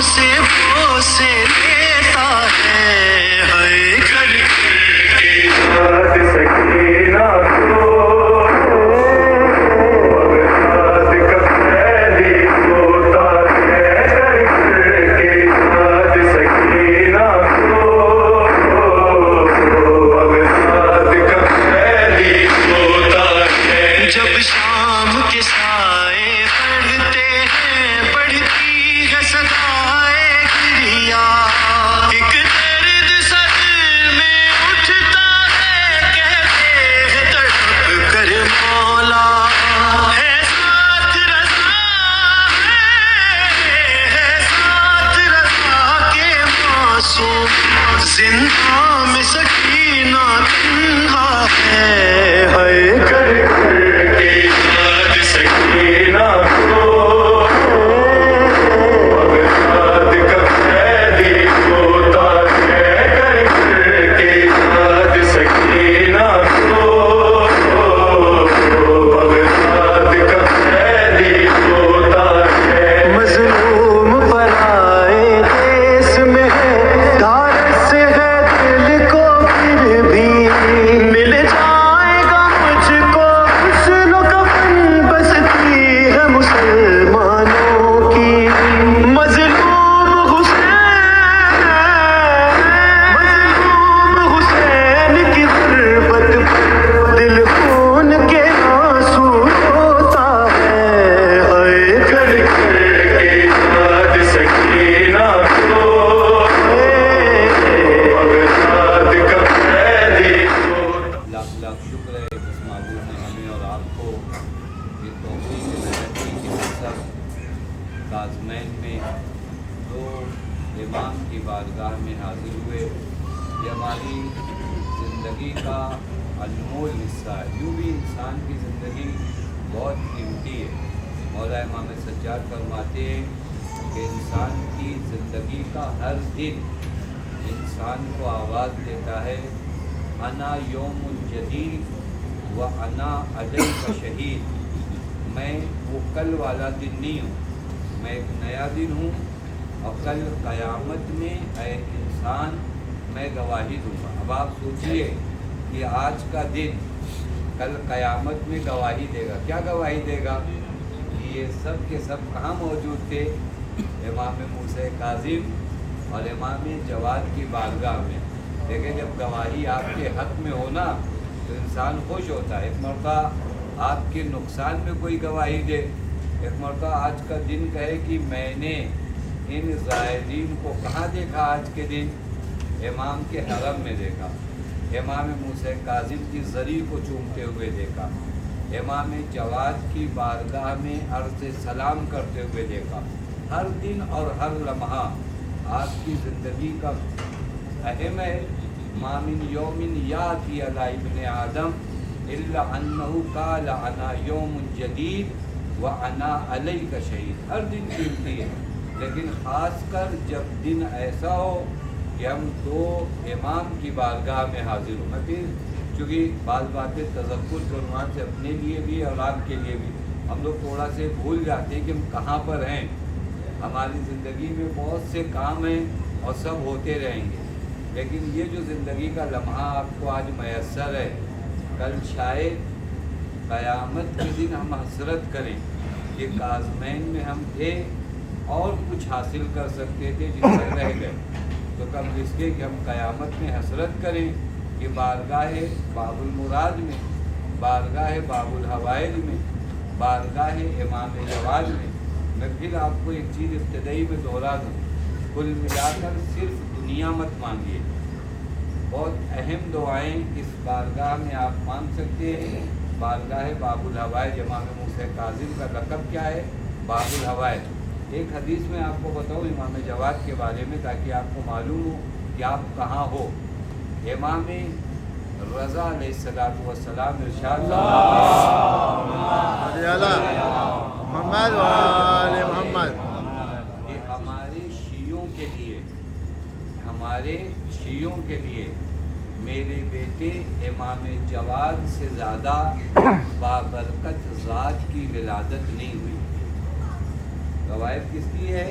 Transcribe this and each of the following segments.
سے بوسے لیتا ہے کر کے یاد سکینہ کو بغداد کا پہلی ہوتا ہے کر کے یاد سکینہ کو بغداد کا پہلی ہوتا ہے جب شام کے سائے پڑھتے ہیں پڑھتی ہے صدائے گریا ایک درد سا دل میں اٹھتا ہے کہتے ہیں تڑپ کر مولا ہے ساتھ رضا ہے ساتھ رضا کے معصوم زندہ میں سکینہ تنہا ہے کر کے یاد سکینہ کو بغداد کا پہلی ہوتا ہے کر کے یاد سکینہ کو بغداد کا پہلی ہوتا ہے مظلوم پرائے دیس میں ہے دھارس ہے دل کو پھر بھی مل جائے گا مجھ کو حسن و کفن بستی ہے مسلمانوں کی مظلوم حسین کی غربت دل خون کے آنسو روتا ہے کر کے یاد سکینہ کو بغداد کا پہلی لاکھ لاکھ شکر ہے اس معبود نے ہمیں اور آپ کو یہ توفیق عنایت کی کہ ہم سب کاظمین میں دو امام کی بارگاہ میں حاضر ہوئے. یہ ہماری زندگی کا انمول حصہ ہے. یوں بھی انسان کی زندگی بہت قیمتی ہے. مولا امام سجاد فرماتے ہیں کہ انسان کی زندگی کا ہر دن انسان کو آواز دیتا ہے انا یوم الجدید و انا علیک شہید. میں وہ کل والا دن نہیں ہوں, میں ایک نیا دن ہوں اور کل قیامت میں اے انسان میں گواہی دوں گا. اب آپ سوچئے کہ آج کا دن کل قیامت میں گواہی دے گا. کیا گواہی دے گا؟ یہ سب کے سب کہاں موجود تھے؟ امام موسیٰ کاظم اور امام جواد کی بارگاہ میں. دیکھیں جب گواہی آپ کے حق میں ہونا تو انسان خوش ہوتا ہے. ایک مرتبہ آپ کے نقصان میں کوئی گواہی دے, ایک مرتبہ آج کا دن کہے کہ میں نے ان زائرین کو کہاں دیکھا آج کے دن؟ امام کے حرم میں دیکھا. امام موسیٰ کاظم کی زری کو چومتے ہوئے دیکھا. امام جواد کی بارگاہ میں عرض سلام کرتے ہوئے دیکھا. ہر دن اور ہر لمحہ آپ کی زندگی کا اہم ہے. ما من یوم یاتی علی ابن آدم الا انہ قال انا یوم جدید و انا علیک شہید. ہر دن قیمتی ہے, لیکن خاص کر جب دن ایسا ہو کہ ہم دو امام کی بارگاہ میں حاضر ہوں. میں پھر چونکہ بعض باتیں تذکر کے عنوان سے اپنے لیے بھی اور آپ کے لیے بھی ہم لوگ تھوڑا سے بھول جاتے ہیں کہ ہم کہاں پر ہیں. ہماری زندگی میں بہت سے کام ہیں اور سب ہوتے رہیں گے, لیکن یہ جو زندگی کا لمحہ آپ کو آج میسر ہے, کل شاید قیامت کے دن ہم حسرت کریں کہ کاظمین میں ہم تھے اور کچھ حاصل کر سکتے تھے جس سے رہ گئے. تو کم اس کے کہ ہم قیامت میں حسرت کریں کہ بارگاہ باب المراد میں, بارگاہ باب الحوائج میں, بارگاہ امام جواد میں. میں پھر آپ کو ایک چیز ابتدائی میں دہرا دوں, کل ملا کر صرف دنیا مت مانگیے. بہت اہم دعائیں اس بارگاہ میں آپ مانگ سکتے ہیں. بارگاہ باب الحوائج, امام موسیٰ کاظم کا لقب کیا ہے؟ باب الحوائج. ایک حدیث میں آپ کو بتاؤں امام جواد کے بارے میں تاکہ آپ کو معلوم ہو کہ آپ کہاں ہو. امام رضا علیہ السلام ارشاد محمد وآل محمد کہ ہمارے شیعوں کے لیے میرے بیٹے امام جواد سے زیادہ بابرکت ذات کی ولادت نہیں ہوئی. روایت کس کی ہے؟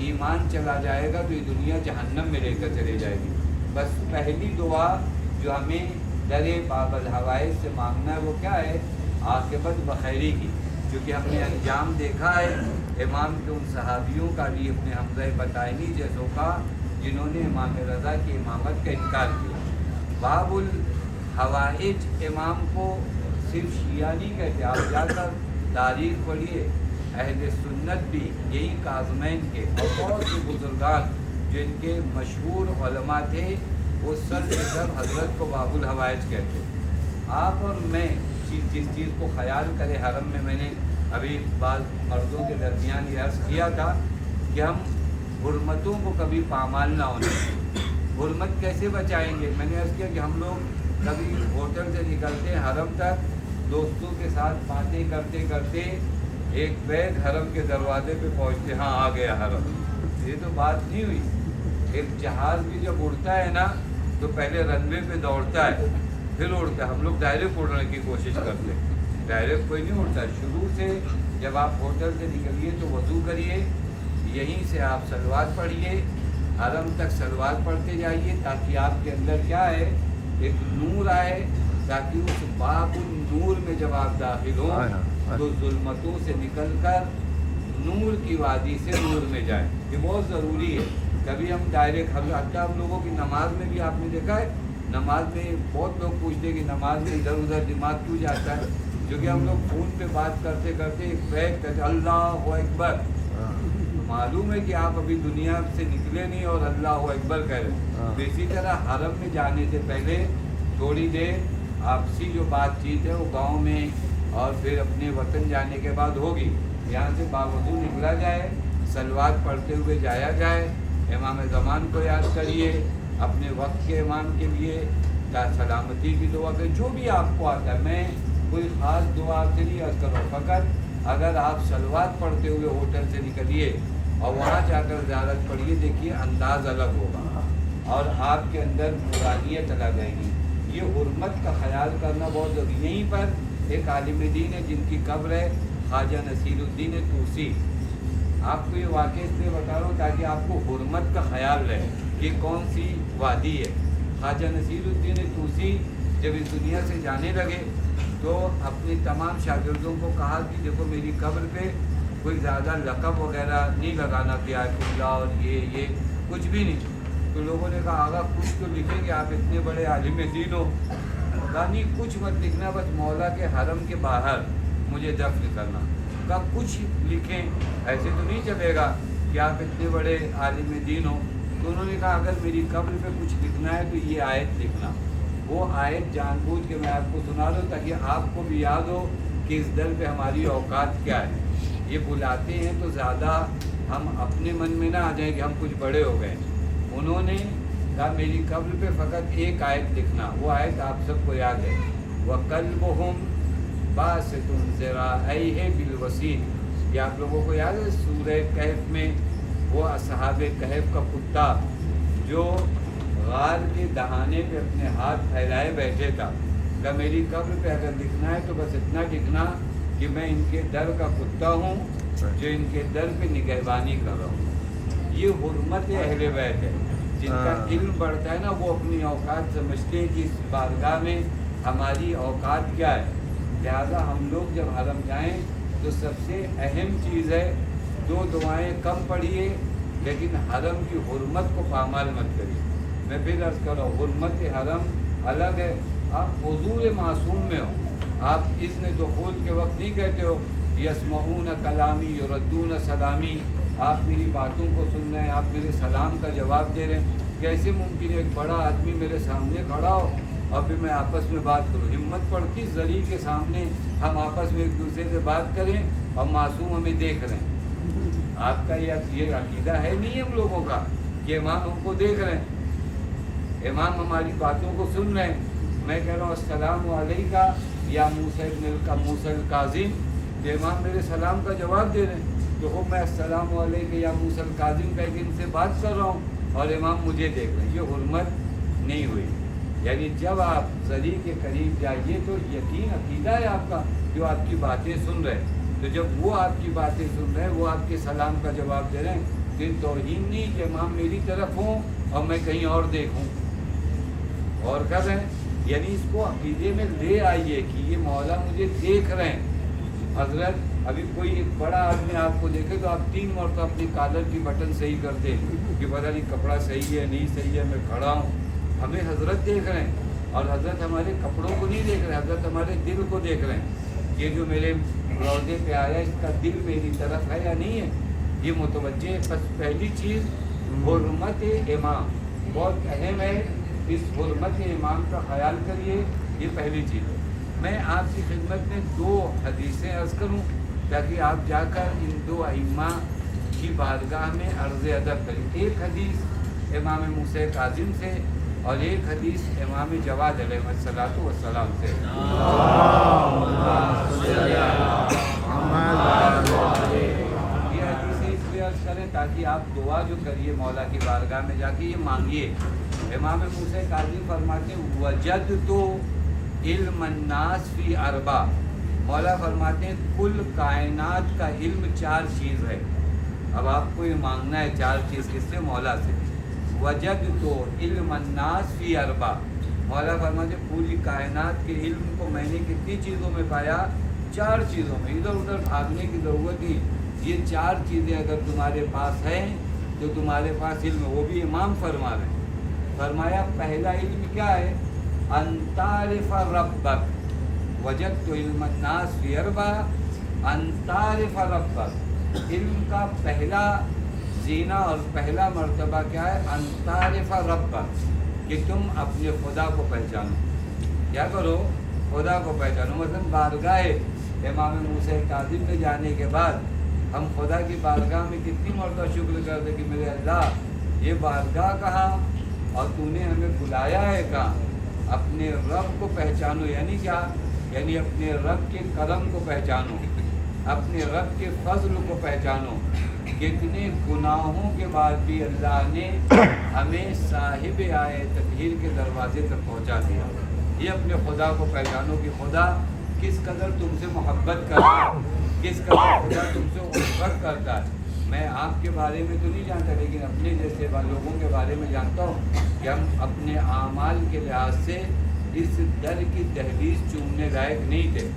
ایمان چلا جائے گا تو یہ دنیا جہنم میں لے کر چلے جائے گی. بس پہلی دعا جو ہمیں در باب الحوائج سے مانگنا ہے وہ کیا ہے؟ عاقبت بخیری کی. کیونکہ ہم نے انجام دیکھا ہے امام کے ان صحابیوں کا بھی، اپنے حمزہ بطائنی جیسوں کا، جنہوں نے امام رضا کی امامت کا انکار کیا. باب الحوائج امام کو صرف شیعہ نہیں کہتے، آپ جا کر تاریخ پڑھیے، اہل سنت بھی یہی کاظمین کے اور بہت سے بزرگان جو ان کے مشہور علماء تھے وہ سر سے سب حضرت کو باب الحوائج کہتے. آپ اور میں جس چیز کو خیال کرے حرم میں نے ابھی بعض مردوں کے درمیان یہ عرض کیا تھا کہ ہم حرمتوں کو کبھی پامال نہ ہونے دیں. حرمت کیسے بچائیں گے؟ میں نے عرض کیا کہ ہم لوگ کبھی ہوٹل سے نکلتے ہیں حرم تک، دوستوں کے ساتھ باتیں کرتے کرتے ایک بیگ حرم کے دروازے پہ پہنچتے، ہاں آ گیا حرم. یہ تو بات نہیں ہوئی. ایک جہاز بھی جب اڑتا ہے نا تو پہلے رن وے پہ دوڑتا ہے پھر اڑتا ہے. ہم لوگ ڈائریکٹ اڑنے کی کوشش کرتے ہیں، ڈائریکٹ کوئی نہیں اڑتا. شروع سے جب آپ ہوٹل سے نکلیے تو وضو کریے، یہیں سے آپ صلوات پڑھیے، حرم تک صلوات پڑھتے جائیے تاکہ آپ کے اندر کیا ہے، ایک نور آئے، تاکہ اس باب النور میں جب آپ داخل ہوں تو ظلمتوں سے نکل کر نور کی وادی سے نور میں جائیں. یہ بہت ضروری ہے. کبھی ہم ڈائریکٹ ہم لوگوں کی نماز میں بھی آپ نے دیکھا ہے، نماز میں بہت لوگ پوچھتے ہیں کہ نماز میں ادھر ادھر دماغ کیوں جاتا ہے؟ کیونکہ ہم لوگ فون پہ بات کرتے کرتے ایک بیگ کہتے اللہ اکبر. معلوم ہے کہ آپ ابھی دنیا سے نکلے نہیں اور اللہ اکبر کہہ رہے. تو اسی طرح حرم میں جانے سے پہلے تھوڑی دیر آپسی جو بات چیت ہے وہ گاؤں میں اور پھر اپنے وطن جانے کے بعد ہوگی. یہاں سے باوضو نکلا جائے، صلوات پڑھتے ہوئے جایا جائے، امام زمان کو یاد کریے، اپنے وقت کے امام کے لیے سلامتی کی دعا کریں. جو بھی آپ کو آتا ہے، میں کوئی خاص دعا آپ سے نہیں عرض کروں، فقط اگر آپ صلوات پڑھتے ہوئے ہوٹل سے نکلیے اور وہاں جا کر زیارت پڑھیے، دیکھیے انداز الگ ہوگا اور آپ کے اندر نورانیت الگ رہے گی. یہ حرمت کا خیال کرنا بہت ضروری. یہیں پر ایک عالم دین ہے جن کی قبر ہے، خواجہ نصیر الدین طوسی. آپ کو یہ واقعہ اس لیے بتا رہا ہوں تاکہ آپ کو حرمت کا خیال رہے کہ کون سی وادی ہے. خواجہ نصیر الدین طوسی جب اس دنیا سے جانے لگے تو اپنے تمام شاگردوں کو کہا کہ دیکھو میری قبر پہ کوئی زیادہ لقب وغیرہ نہیں لگانا، کہ آیت اللہ اور یہ کچھ بھی نہیں. تو لوگوں نے کہا آگا کچھ تو لکھیں گے، آپ اتنے بڑے عالم دین ہو. کہا نہیں کچھ مت لکھنا، بس مولا کے حرم کے باہر مجھے دفن کرنا. کہا کچھ لکھیں، ایسے تو نہیں چلے گا کہ آپ اتنے بڑے عالم دین ہو. تو انہوں نے کہا اگر میری قبر پہ کچھ لکھنا ہے تو یہ آیت لکھنا. وہ آیت جان بوجھ کے میں آپ کو سنا دوں تاکہ آپ کو بھی یاد ہو کہ اس در پہ ہماری اوقات کیا ہے. یہ بلاتے ہیں تو زیادہ ہم اپنے من میں نہ آ جائیں کہ ہم کچھ بڑے ہو گئے. انہوں نے کہا میری قبر پہ فقط ایک آیت لکھنا. وہ آیت آپ سب کو یاد ہے، وَقَلْبُهُمْ بَاسِطٌ ذِرَاعَيْهِ بِالْوَسِيلِ. یہ آپ لوگوں کو یاد ہے سورہ کہف میں وہ اصحاب کہف کا کتا جو غار کے دہانے پہ اپنے ہاتھ پھیلائے بیٹھے تھا. کہ میری قبر پہ اگر لکھنا ہے تو بس اتنا لکھنا کہ میں ان کے در کا کتا ہوں جو ان کے در پہ نگہبانی کر رہا ہوں. یہ حرمت اہل بیت ہے. جن کا علم بڑھتا ہے نا وہ اپنی اوقات سمجھتے ہیں کہ اس بارگاہ میں ہماری اوقات کیا ہے. لہذا ہم لوگ جب حرم جائیں تو سب سے اہم چیز ہے 2 دعائیں کم پڑھیے لیکن حرم کی حرمت کو پامال مت کریے. میں پھر عرض کر رہا ہوں حرمت حرم الگ ہے. آپ حضور معصوم میں ہو، آپ اذن دخول کے وقت نہیں کہتے ہو یسمعون کلامی یردون سلامی، آپ میری باتوں کو سن رہے ہیں، آپ میرے سلام کا جواب دے رہے ہیں. کیسے ممکن ہے ایک بڑا آدمی میرے سامنے کھڑا ہو اور پھر میں آپس میں بات کروں؟ ہمت پڑتی ذریعے کے سامنے ہم آپس میں ایک دوسرے سے بات کریں اور معصوم ہمیں دیکھ رہے ہیں. آپ کا یہ عقیدہ ہے نہیں ہم لوگوں کا کہ امام ہم کو دیکھ رہے ہیں، امام ہماری باتوں کو سن رہے ہیں. میں کہہ رہا ہوں السلام علیکہ یا موسیٰ الکاظم، کہ امام میرے سلام کا جواب دے رہے ہیں. تو میں السلام علیکہ یا موسیٰ الکاظم کہہ کے ان سے بات کر رہا ہوں اور امام مجھے دیکھ رہے ہیں. یہ حرمت نہیں ہوئی. یعنی جب آپ ذریع کے قریب جائیے تو یقین عقیدہ ہے آپ کا جو آپ کی باتیں سن رہے ہیں. تو جب وہ آپ کی باتیں سن رہے ہیں، وہ آپ کے سلام کا جواب دے رہے ہیں کہ توہین نہیں کہ امام میری طرف ہوں اور میں کہیں اور دیکھوں. اور کر رہے ہیں یعنی اس کو عقیدے میں لے آئیے کہ یہ مولا مجھے دیکھ رہے ہیں. حضرت ابھی کوئی ایک بڑا آدمی آپ کو دیکھے تو آپ 3 مرتبہ اپنی کالر کی بٹن صحیح کرتے ہیں کہ پتہ نہیں کپڑا صحیح ہے نہیں صحیح ہے, میں کھڑا ہوں. ہمیں حضرت دیکھ رہے ہیں اور حضرت ہمارے کپڑوں کو نہیں دیکھ رہے, حضرت ہمارے دل کو دیکھ رہے ہیں. یہ جو میرے روضے پہ آیا اس کا دل میری طرف ہے یا نہیں ہے, یہ متوجہ. بس پہلی چیز حرمت امام بہت اہم ہے, اس حرمت امام کا خیال کریے, یہ پہلی چیز ہے. میں آپ کی خدمت میں 2 حدیثیں عرض کروں تاکہ آپ جا کر ان 2 ائمہ کی بارگاہ میں عرض ادب کریں. ایک حدیث امام موسیٰ کاظم سے اور ایک حدیث امام جواد علیہ الصلوۃ والسلام سے. یہ حدیثیں اس لیے عرض کریں تاکہ آپ دعا جو کریے مولا کی بارگاہ میں جا کے یہ مانگیے. امام موسیٰ کاظم فرماتے ہیں وجدت علم الناس فی 4. مولا فرماتے ہیں کل کائنات کا علم 4 چیز ہے. اب آپ کو یہ مانگنا ہے 4 چیز کس سے؟ مولا سے. وجدت علم الناس فی 4. مولا فرماتے ہیں پوری کائنات کے علم کو میں نے کتنی چیزوں میں پایا؟ 4 چیزوں میں. ادھر ادھر بھاگنے کی ضرورت نہیں. یہ 4 چیزیں اگر تمہارے پاس ہیں تو تمہارے پاس علم ہے. وہ بھی امام فرما رہے ہیں. فرمایا پہلا علم کیا ہے؟ ان تعرف ربک. وجدت علم الناس فی 4 ان تعرف ربک. علم کا پہلا زینہ اور پہلا مرتبہ کیا ہے؟ ان تعرف ربک, کہ تم اپنے خدا کو پہچانو. کیا کرو؟ خدا کو پہچانو. مثلا بارگاہ امام موسیٰ کاظم میں جانے کے بعد ہم خدا کی بارگاہ میں کتنی مرتبہ شکر کرتے کہ میرے اللہ یہ بارگاہ کہاں اور تو نے ہمیں بلایا ہے کہاں. اپنے رب کو پہچانو. یعنی کیا؟ یعنی اپنے رب کے کرم کو پہچانو, اپنے رب کے فضل کو پہچانو. کتنے گناہوں کے بعد بھی اللہ نے ہمیں صاحب آئے تطہیر کے دروازے تک پہنچا دیا. یہ اپنے خدا کو پہچانو کہ خدا کس قدر تم سے محبت کرتا ہے, کس قدر خدا تم سے الفت کرتا ہے. میں آپ کے بارے میں تو نہیں جانتا لیکن اپنے جیسے لوگوں کے بارے میں جانتا ہوں کہ ہم اپنے اعمال کے لحاظ سے اس در کی دہلیز چومنے لائق نہیں تھے,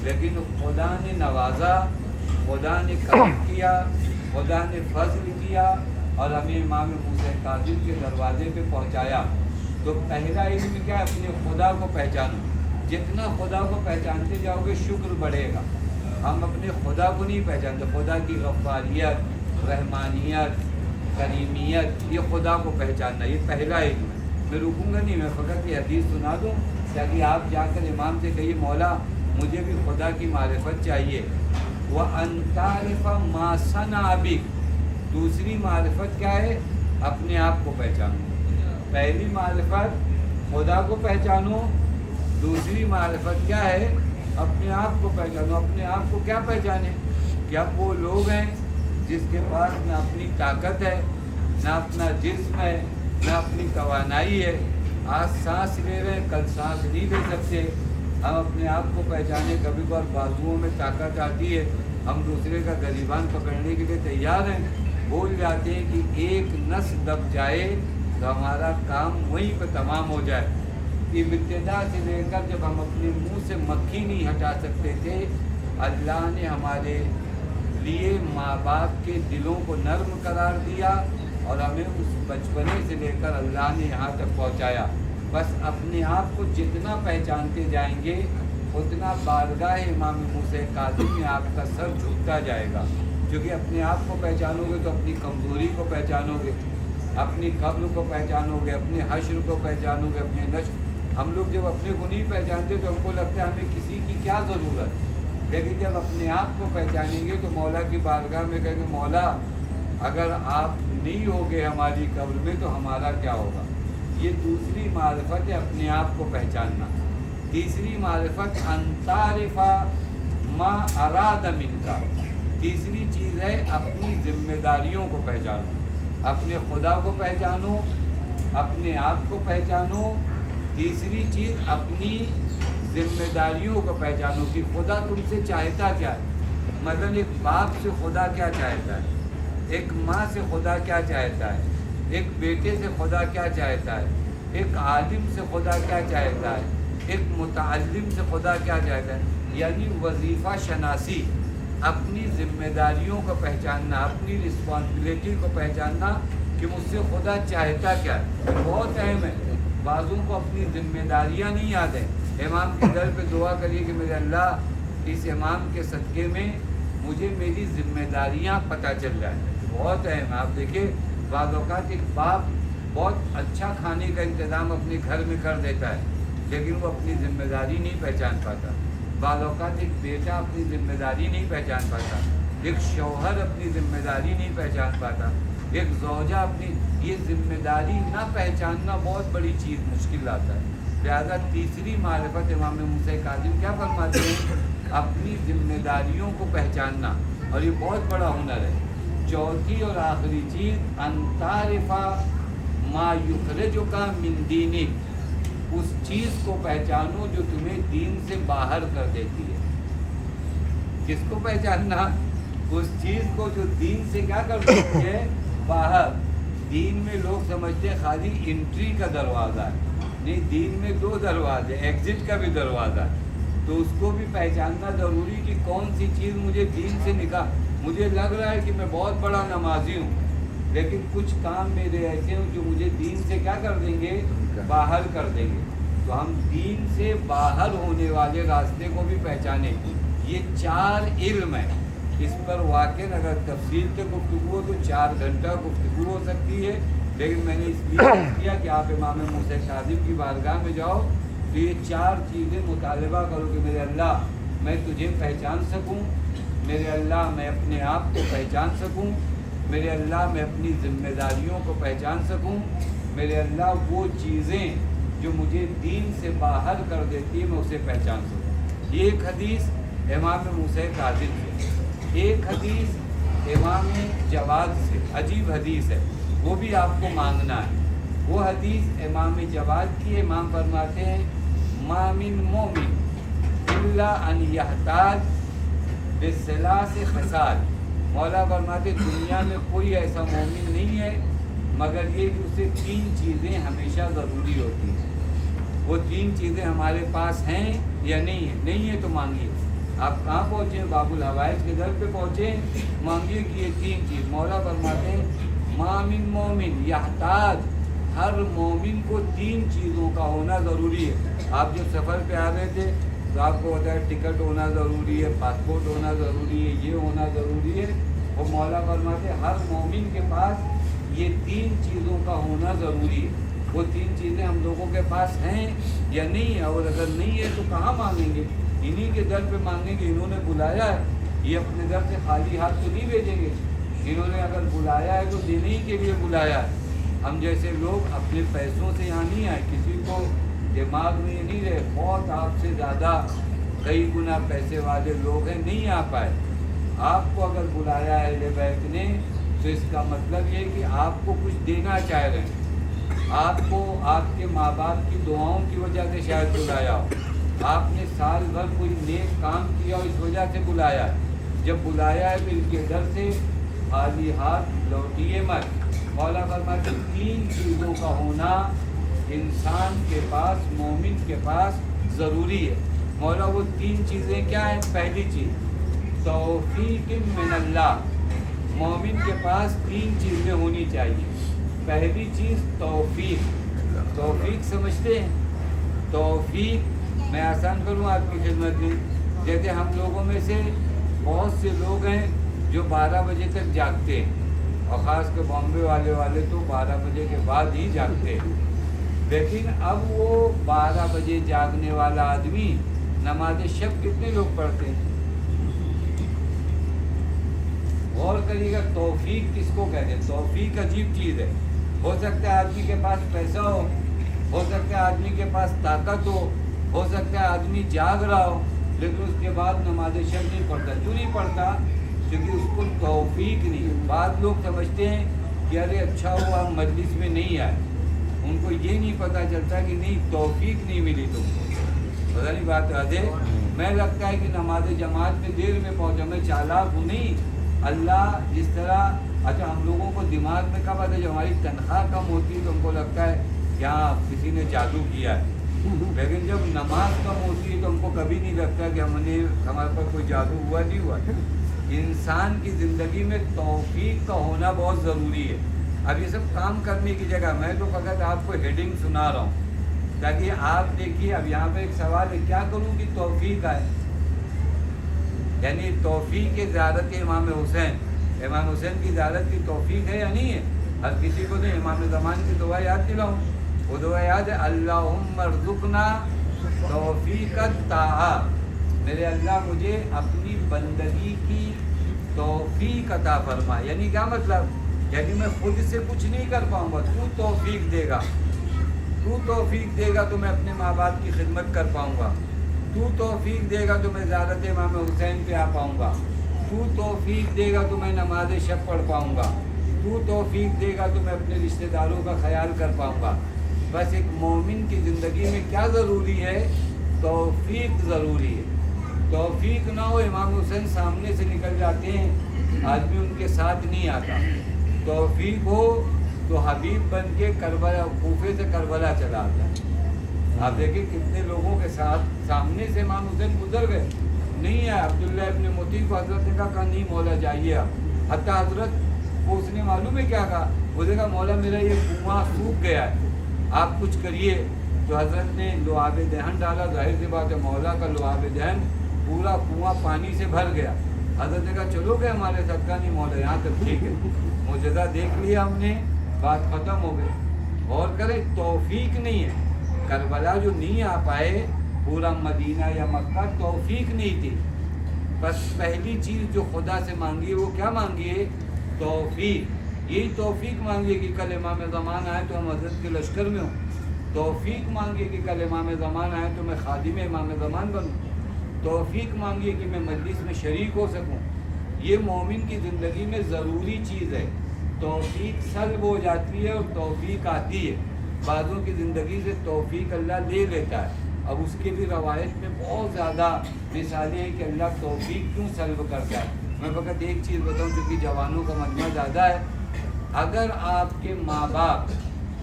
لیکن خدا نے نوازا, خدا نے کرم کیا, خدا نے فضل کیا اور ہمیں امام موسیٰ کاظم کے دروازے پہ پہنچایا. تو پہلا علم کیا ہے؟ اپنے خدا کو پہچانو. جتنا خدا کو پہچانتے جاؤ گے شکر بڑھے گا. ہم اپنے خدا کو نہیں پہچانتے. خدا کی غفاریت, رحمانیت, کریمیت, یہ خدا کو پہچاننا, یہ پہلا علم ہے. میں رکوں گا نہیں, میں فقط یہ حدیث سنا دوں تاکہ آپ جا کر امام سے کہیے مولا مجھے بھی خدا کی معرفت چاہیے. وَأَن تَعْرِفَ مَا صَنَعَ بِكَ. دوسری معرفت کیا ہے؟ اپنے آپ کو پہچانو. پہلی معرفت خدا کو پہچانو, دوسری معرفت کیا ہے؟ اپنے آپ کو پہچانو. اپنے آپ کو کیا پہچانے؟ کیا وہ لوگ ہیں جس کے پاس نہ اپنی طاقت ہے, نہ اپنا جسم ہے, نہ اپنی توانائی ہے. آج سانس لے رہے ہیں, کل سانس نہیں لے سکتے. ہم اپنے آپ کو پہچانے, کبھی کبھار بازوؤں میں طاقت آتی ہے, ہم دوسرے کا گریبان پکڑنے کے لیے تیار ہیں. بھول جاتے ہیں کہ ایک نس دب جائے تو ہمارا کام وہیں پہ تمام ہو جائے. ابتدا سے لے کر جب ہم اپنے منہ سے مکھی نہیں ہٹا سکتے تھے, اللہ نے ہمارے لیے ماں باپ کے دلوں کو نرم قرار دیا اور ہمیں اس بچپنے سے لے کر اللہ نے یہاں تک پہنچایا. بس اپنے آپ کو جتنا پہچانتے جائیں گے اتنا بارگاہ امام موسیٰ کاظم میں آپ کا سر جھکتا جائے گا. کیونکہ اپنے آپ کو پہچانو گے تو اپنی کمزوری کو پہچانو گے, اپنی قبر کو پہچانو گے, اپنے حشر کو پہچانو گے, اپنے نشر. ہم لوگ جب اپنے کو نہیں پہچانتے تو ہم کو لگتا ہے ہمیں کسی کی کیا ضرورت, لیکن جب اپنے آپ کو پہچانیں گے تو مولا کی بارگاہ میں کہیں گے مولا اگر آپ نہیں ہوگے ہماری قبر میں تو ہمارا کیا ہوگا. یہ دوسری معرفت ہے, اپنے آپ کو پہچاننا. تیسری معرفت ان تعرف ما اراد منک. تیسری چیز ہے اپنی ذمہ داریوں کو پہچانو. اپنے خدا کو پہچانو, اپنے آپ کو پہچانو. تیسری چیز اپنی ذمہ داریوں کو پہچانو کہ خدا تم سے چاہتا کیا ہے. مثلا ایک باپ سے خدا کیا چاہتا ہے؟ ایک ماں سے خدا کیا چاہتا ہے، ایک بیٹے سے خدا کیا چاہتا ہے، ایک عالم سے خدا کیا چاہتا ہے، ایک متعلم سے خدا کیا چاہتا ہے. یعنی وظیفہ شناسی، اپنی ذمہ داریوں کو پہچاننا، اپنی رسپانسبلٹی کو پہچاننا کہ مجھ سے خدا چاہتا کیا ہے، بہت اہم ہے. بعضوں کو اپنی ذمہ داریاں نہیں یاد ہیں. امام کے در پہ دعا کریے کہ میرے اللہ اس امام کے صدقے میں مجھے میری ذمہ داریاں پتہ چل جائیں. بہت اہم ہے. آپ دیکھیں بعض اوقات ایک باپ بہت اچھا کھانے کا انتظام اپنے گھر میں کر دیتا ہے لیکن وہ اپنی ذمہ داری نہیں پہچان پاتا. بعض اوقات ایک بیٹا اپنی ذمہ داری نہیں پہچان پاتا، ایک شوہر اپنی ذمہ داری نہیں پہچان پاتا، ایک زوجہ اپنی، یہ ذمہ داری نہ پہچاننا بہت بڑی چیز مشکل آتا ہے. لہٰذا تیسری معرفت امام موسیٰ کاظم کیا فرماتے ہیں؟ اپنی ذمہ داریوں کو پہچاننا، اور یہ بہت بڑا ہنر ہے. چوتھی اور آخری چیز ان تعرف ما یخرجک من دینک، اس چیز کو پہچانو جو تمہیں دین سے باہر کر دیتی ہے. کس کو پہچاننا؟ اس چیز کو جو دین سے کیا کر دیتی ہے، باہر. دین میں لوگ سمجھتے ہیں خالی انٹری کا دروازہ ہے، نہیں، دین میں دو دروازے، ایگزٹ کا بھی دروازہ ہے. تو اس کو بھی پہچاننا ضروری کہ کون سی چیز مجھے دین سے نکال. مجھے لگ رہا ہے کہ میں بہت بڑا نمازی ہوں لیکن کچھ کام میرے ایسے ہیں جو مجھے دین سے کیا کر دیں گے، باہر کر دیں گے. تو ہم دین سے باہر ہونے والے راستے کو بھی پہچانیں. یہ 4 علم ہیں. اس پر واقع اگر تفصیل سے گفتگو ہو تو 4 گھنٹہ گفتگو ہو سکتی ہے، لیکن میں نے اس لیے کیا کہ آپ امام موسیٰ کاظم کی بارگاہ میں جاؤ تو یہ 4 چیزیں مطالبہ کرو کہ میرے اللہ میں تجھے پہچان سکوں، میرے اللہ میں اپنے آپ کو پہچان سکوں، میرے اللہ میں اپنی ذمہ داریوں کو پہچان سکوں، میرے اللہ وہ چیزیں جو مجھے دین سے باہر کر دیتی ہے میں اسے پہچان سکوں. یہ ایک حدیث امام موسیٰ کاظم سے، ایک حدیث امام جواد سے، عجیب حدیث ہے، وہ بھی آپ کو مانگنا ہے. وہ حدیث امام جواد کی، امام فرماتے ہیں ما من مومن الا ان یحتاج بثلاث خصال. مولا فرماتے دنیا میں کوئی ایسا مومن نہیں ہے مگر یہ کہ اسے 3 چیزیں ہمیشہ ضروری ہوتی ہیں. وہ 3 چیزیں ہمارے پاس ہیں یا نہیں ہیں؟ نہیں ہے تو مانگیے. آپ کہاں پہنچے؟ باب الحوائج کے در پہ پہنچے، مانگیے کہ یہ 3 چیز. مولا فرماتے ہیں ما من مومن یحتاج، ہر مومن کو 3 چیزوں کا ہونا ضروری ہے. آپ جب سفر پہ آ رہے تھے تو آپ کو ہوتا ہے ٹکٹ ہونا ضروری ہے، پاسپورٹ ہونا ضروری ہے، یہ ہونا ضروری ہے. وہ مولا فرماتے ہیں ہر مومن کے پاس یہ 3 چیزوں کا ہونا ضروری ہے. وہ 3 چیزیں ہم لوگوں کے پاس ہیں یا نہیں ہے؟ اور اگر نہیں ہے تو کہاں مانگیں گے؟ انہی کے در پہ مانگیں گے. انہوں نے بلایا ہے، یہ اپنے در سے خالی ہاتھ تو نہیں بھیجیں گے. انہوں نے اگر بلایا ہے تو دینے ہی کے لیے بلایا ہے. ہم جیسے لوگ اپنے پیسوں سے یہاں نہیں آئے. کسی کو دماغ میں یہ نہیں رہے بہت آپ سے زیادہ کئی گنا پیسے والے لوگ ہیں، نہیں آ پائے. آپ کو اگر بلایا ہے اہل بیت نے تو اس کا مطلب یہ کہ آپ کو کچھ دینا چاہ رہے ہیں. آپ کو آپ کے ماں باپ کی دعاؤں کی وجہ سے شاید بلایا ہو، آپ نے سال بھر کوئی نیک کام کیا ہو اس وجہ سے بلایا ہے. جب بلایا ہے تو ان کے در سے خالی ہاتھ لوٹیے مت. مولا فرماتے 3 چیزوں کا ہونا انسان کے پاس، مومن کے پاس ضروری ہے. مولا وہ 3 چیزیں کیا ہیں؟ پہلی چیز توفیق من اللہ. مومن کے پاس 3 چیزیں ہونی چاہیے. پہلی چیز توفیق. توفیق سمجھتے ہیں؟ توفیق میں آسان کروں آپ کی خدمت میں. جیسے ہم لوگوں میں سے بہت سے لوگ ہیں جو 12 بجے تک جاگتے ہیں، اور خاص کر بامبے والے تو 12 بجے کے بعد ہی جاگتے ہیں. لیکن اب وہ 12 بجے جاگنے والا آدمی نماز شب کتنے لوگ پڑھتے ہیں؟ غور کریے گا. توفیق کس کو کہتے ہیں؟ توفیق عجیب چیز ہے. ہو سکتا ہے آدمی کے پاس پیسہ ہو سکتا ہے آدمی کے پاس طاقت ہو سکتا ہے آدمی جاگ رہا ہو لیکن اس کے بعد نماز شب نہیں پڑھتا. کیوں نہیں پڑھتا؟ کیونکہ اس کو توفیق نہیں ہے. بعض لوگ سمجھتے ہیں کہ ارے اچھا ہوا ہم مجلس میں نہیں آئے. ان کو یہ نہیں پتہ چلتا کہ نہیں توفیق نہیں ملی تم کو. پتہ نہیں بات ہے. میں لگتا ہے کہ نماز جماعت میں دیر میں پہنچا. میں چالاک ہوں نہیں، اللہ جس طرح اچھا ہم لوگوں کو دماغ میں کب آتا ہے جب ہماری تنخواہ کم ہوتی ہے تو ہم کو لگتا ہے کہ ہاں کسی نے جادو کیا ہے، لیکن جب نماز کم ہوتی ہے تو ہم کو کبھی نہیں لگتا کہ ہمارے پر کوئی جادو ہوا نہیں ہوا۔ انسان کی زندگی میں توفیق کا ہونا بہت ضروری ہے۔ اب یہ سب کام کرنے کی جگہ میں تو فقط آپ کو ہیڈنگ سنا رہا ہوں تاکہ آپ دیکھیے۔ اب یہاں پہ ایک سوال ہے، کیا کروں کہ توفیق آئے؟ یعنی توفیق کی زیارت امام حسین کی زیارت کی توفیق ہے یا نہیں ہے؟ ہر کسی کو نہیں۔ امام زمان کی دعا یاد دلاؤں، وہ دعا یاد ہے، اللہم ارزقنا توفیق الطاعہ، میرے اللہ مجھے اپنی بندگی کی توفیق عطا فرما۔ یعنی کیا مطلب؟ یعنی میں خود سے کچھ نہیں کر پاؤں گا، تو توفیق دے گا، تو توفیق دے گا تو میں اپنے ماں باپ کی خدمت کر پاؤں گا، تو توفیق دے گا تو میں زیارت امام حسین پہ آ پاؤں گا، تو توفیق دے گا تو میں نماز شب پڑھ پاؤں گا، تو توفیق دے گا تو میں اپنے رشتہ داروں کا خیال کر پاؤں گا۔ بس ایک مومن کی زندگی میں کیا ضروری ہے؟ توفیق ضروری ہے۔ توفیق نہ ہو، امام حسین سامنے سے نکل جاتے ہیں، آدمی ان کے ساتھ نہیں آتا۔ توفیق ہو تو حبیب بن کے کربلا، کوفے سے کربلا چلا آتا ہے۔ آپ دیکھیں کتنے لوگوں کے ساتھ سامنے سے امام حسین گزر گئے، نہیں ہے۔ عبداللہ ابن مطیع کو حضرت نے کہا نہیں مولا جائیے آپ، حتیٰ حضرت کو اس نے معلوم ہے کیا کہا، وہ نے کہا مولا میرا یہ کنواں سوکھ گیا ہے، آپ کچھ کریے۔ تو حضرت نے لعاب دہن ڈالا، ظاہر سی بات ہے مولا کا لعاب دہن پورا کنواں پانی سے بھر گیا۔ حضرت نے کہا چلو گے ہمارے ساتھ؟ کا نہیں مولا یہاں تک ٹھیک ہے، معجزہ دیکھ لیا ہم نے، بات ختم ہو گئی۔ غور کریں، توفیق نہیں ہے۔ کربلا جو نہیں آ پائے، پورا مدینہ یا مکہ، توفیق نہیں تھی۔ بس پہلی چیز جو خدا سے مانگیے وہ کیا مانگیے؟ توفیق۔ یہی توفیق مانگیے کہ کل امام زمان آئے تو ہم حضرت کے لشکر میں ہوں، توفیق مانگیے کہ کل امام زمان آئے تو میں خادم امام زمان بنوں، توفیق مانگیے کہ میں مجلس میں شریک ہو سکوں۔ یہ مومن کی زندگی میں ضروری چیز ہے۔ توفیق سلب ہو جاتی ہے اور توفیق آتی ہے۔ بعضوں کی زندگی سے توفیق اللہ لے لیتا ہے۔ اب اس کے بھی روایت میں بہت زیادہ مثالیں ہیں کہ اللہ توفیق کیوں سلب کرتا ہے۔ میں فقط ایک چیز بتاؤں چونکہ جوانوں کا مجمع زیادہ ہے، اگر آپ کے ماں باپ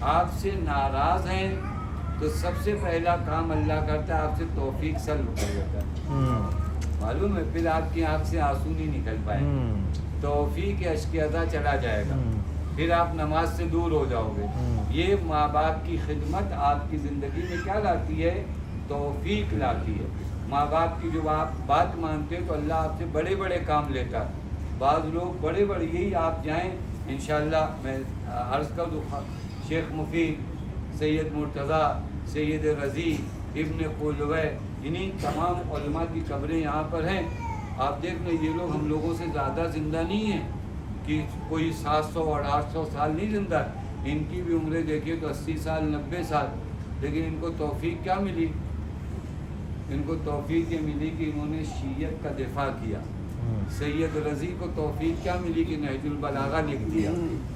آپ سے ناراض ہیں تو سب سے پہلا کام اللہ کرتا ہے آپ سے توفیق سلب کر دیتا ہے۔ معلوم ہے، پھر آپ کی آنکھ سے آنسو نہیں نکل پائے، توفیق اشک ادا چلا جائے گا، پھر آپ نماز سے دور ہو جاؤ گے۔ یہ ماں باپ کی خدمت آپ کی زندگی میں کیا لاتی ہے؟ توفیق لاتی ہے۔ ماں باپ کی جو آپ بات مانتے ہیں تو اللہ آپ سے بڑے بڑے کام لیتا ہے۔ بعض لوگ بڑے بڑے، یہی آپ جائیں انشاءاللہ، میں عرض کر دوں، شیخ مفید، سید مرتضیٰ، سید رضی، ابن قلوہ، انہیں تمام علماء کی قبریں یہاں پر ہیں۔ آپ دیکھ لیں یہ لوگ ہم لوگوں سے زیادہ زندہ نہیں ہیں، کہ کوئی 700 اور 800 سال نہیں زندہ، ان کی بھی عمریں دیکھیے تو 80 سال 90 سال، لیکن ان کو توفیق کیا ملی؟ ان کو توفیق یہ ملی کہ انہوں نے شیعت کا دفاع کیا۔ سید رضی کو توفیق کیا ملی کہ نہج البلاغہ لکھ دیا۔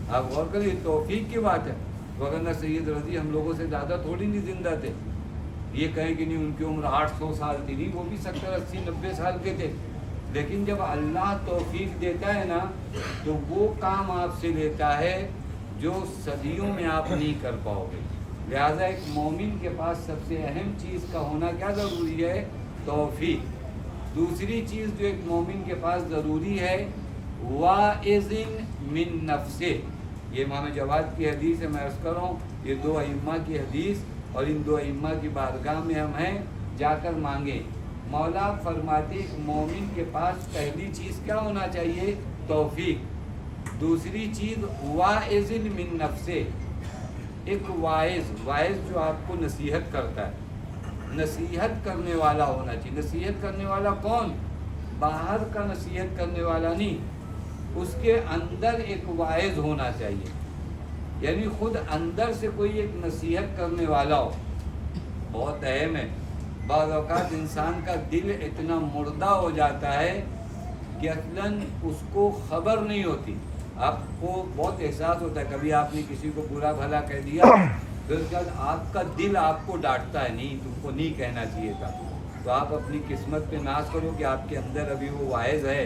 آپ غور کریں، یہ توفیق کی بات ہے، ورنہ سید رضی ہم لوگوں سے زیادہ تھوڑی نہیں زندہ تھے۔ یہ کہیں کہ نہیں ان کی عمر 800 سال تھی، نہیں، وہ بھی 70 80 90 سال کے تھے۔ لیکن جب اللہ توفیق دیتا ہے نا تو وہ کام آپ سے لیتا ہے جو صدیوں میں آپ نہیں کر پاؤ گے۔ لہٰذا ایک مومن کے پاس سب سے اہم چیز کا ہونا کیا ضروری ہے؟ توفیق۔ دوسری چیز جو ایک مومن کے پاس ضروری ہے، واعظ من نفسہ۔ یہ امام جواد کی حدیث ہے، میں عرض کر رہا ہوں، یہ دو ائمہ کی حدیث، اور ان دو ائمہ کی بارگاہ میں ہم ہیں، جا کر مانگیں۔ مولا فرماتے ایک مومن کے پاس پہلی چیز کیا ہونا چاہیے؟ توفیق۔ دوسری چیز واعظ من نفسہ، ایک واعظ جو آپ کو نصیحت کرتا ہے، نصیحت کرنے والا ہونا چاہیے۔ نصیحت کرنے والا کون؟ باہر کا نصیحت کرنے والا نہیں، اس کے اندر ایک واعظ ہونا چاہیے، یعنی خود اندر سے کوئی ایک نصیحت کرنے والا ہو۔ بہت اہم ہے۔ بعض اوقات انسان کا دل اتنا مردہ ہو جاتا ہے کہ اصلاً اس کو خبر نہیں ہوتی۔ آپ کو بہت احساس ہوتا ہے، کبھی آپ نے کسی کو برا بھلا کہہ دیا، پھر اس کے بعد آپ کا دل آپ کو ڈانٹتا ہے، نہیں تم کو نہیں کہنا چاہیے تھا۔ تو آپ اپنی قسمت پہ ناز کرو کہ آپ کے اندر ابھی وہ واعظ ہے،